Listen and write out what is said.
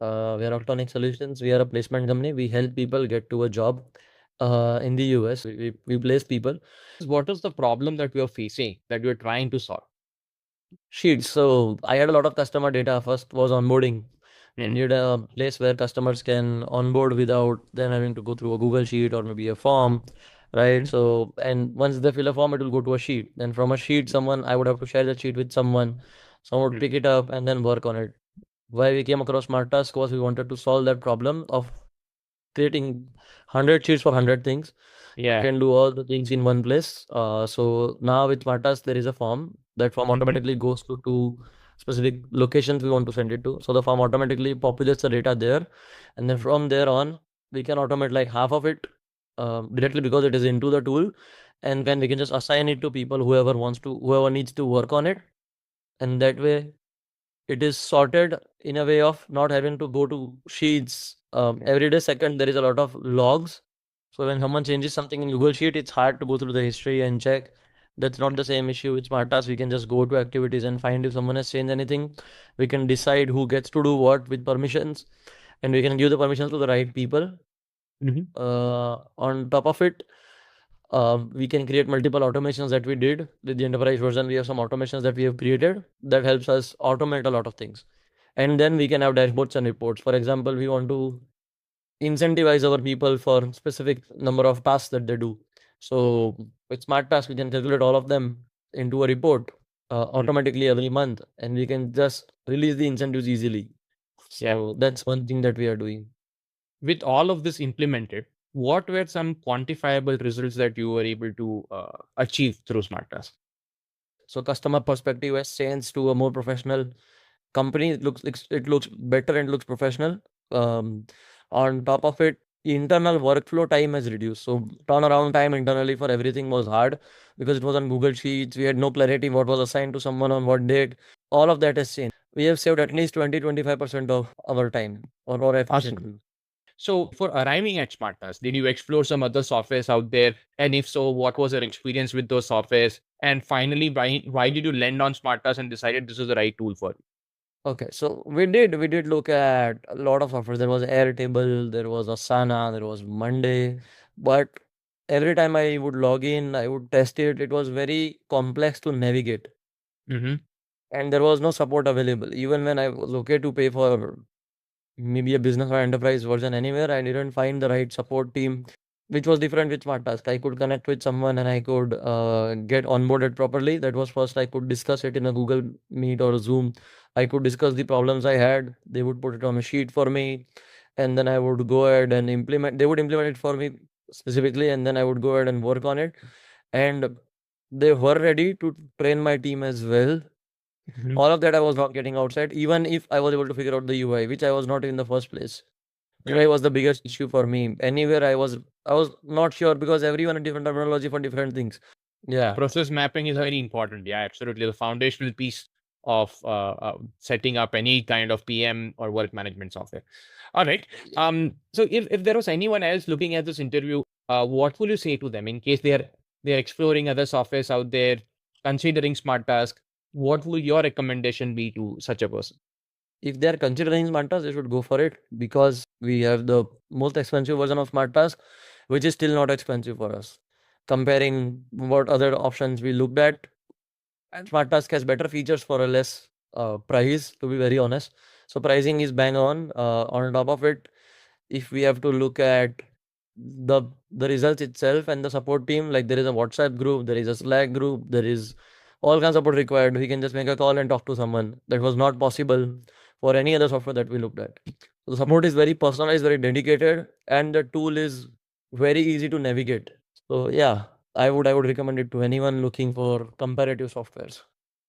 We are Octonix Solutions. We are a placement company. We help people get to a job in the US. We place people. What is the problem that we are facing that we are trying to solve? Sheets. So I had a lot of customer data. First was onboarding. I Mhm. need a place where customers can onboard without them having to go through a Google Sheet or maybe a form, right? Mhm. So, and once they fill a form, it will go to a sheet. Then from a sheet, I would have to share that sheet with someone. Someone would Mhm. pick it up and then work on it. Why we came across SmartTask was we wanted to solve that problem of creating 100 sheets for 100 things. Yeah. Can do all the things in one place. So now with SmartTask, there is a form. That form Mhm. automatically goes to two specific locations we want to send it to. So the form automatically populates the data there. And then from there on, we can automate like half of it directly because it is into the tool. And then we can just assign it to people, whoever needs to work on it. And that way it is sorted in a way of not having to go to sheets every day. Second, there is a lot of logs. So when someone changes something in Google Sheet, it's hard to go through the history and check. That's not the same issue with SmartTask. We can just go to activities and find if someone has changed anything. We can decide who gets to do what with permissions, and we can give the permissions to the right people. Mhm. On top of it, we can create multiple automations that we did with the enterprise version. We have some automations that we have created that helps us automate a lot of things. And then we can have dashboards and reports. For example, we want to incentivize our people for specific number of tasks that they do. So with smart tasks, we can calculate all of them into a report Mhm. automatically every month, and we can just release the incentives easily. Yeah. So that's one thing that we are doing. With all of this implemented, what were some quantifiable results that you were able to achieve through SmartTask? So customer perspective has changed to a more professional company. It looks better and looks professional. Um, on top of it, internal workflow time has reduced. So turnaround time internally for everything was hard because it was on Google Sheets. We had no clarity what was assigned to someone on what date. All of that has changed. We have saved at least 20-25% of our time or Awesome. efficiency. So, for arriving at SmartTask, did you explore some other softwares out there? And if so, what was your experience with those softwares? And finally, why did you land on SmartTask and decided this is the right tool for you? Okay, so we did look at a lot of software. There was Airtable, there was Asana, there was Monday, but every time I would log in, I would test it. It was very complex to navigate, Mm-hmm. and there was no support available. Even when I was okay to pay for maybe a business or enterprise version anywhere, I didn't find the right support team, which was different with SmartTask. I could connect with someone and I could get onboarded properly. That was first. I could discuss it in a Google Meet or a Zoom. I could discuss the problems I had. They would put it on a sheet for me, and then I would go ahead and implement. They would implement it for me specifically, and then I would go ahead and work on it. And they were ready to train my team as well. Mm-hmm. All of that I was not getting outside, even if I was able to figure out the UI, which I was not in the first place. UI was the biggest issue for me. Anywhere I was not sure because everyone had different terminology for different things. Yeah. Process mapping is very important. Yeah, absolutely. The foundational piece of setting up any kind of PM or work management software. All right. So if there was anyone else looking at this interview, what will you say to them in case they're exploring other softwares out there, considering Smart Task? What will your recommendation be to such a person? If they are considering SmartTask, they should go for it because we have the most expensive version of SmartTask, which is still not expensive for us. Comparing what other options we looked at, and SmartTask has better features for a less price, to be very honest. So pricing is bang on. On top of it, if we have to look at the the results itself and the support team, like there is a WhatsApp group, there is a Slack group, there is all kinds of support required. We can just make a call and talk to someone. That was not possible for any other software that we looked at. So the support is very personalized, very dedicated, and the tool is very easy to navigate. So yeah, I would recommend it to anyone looking for comparative softwares.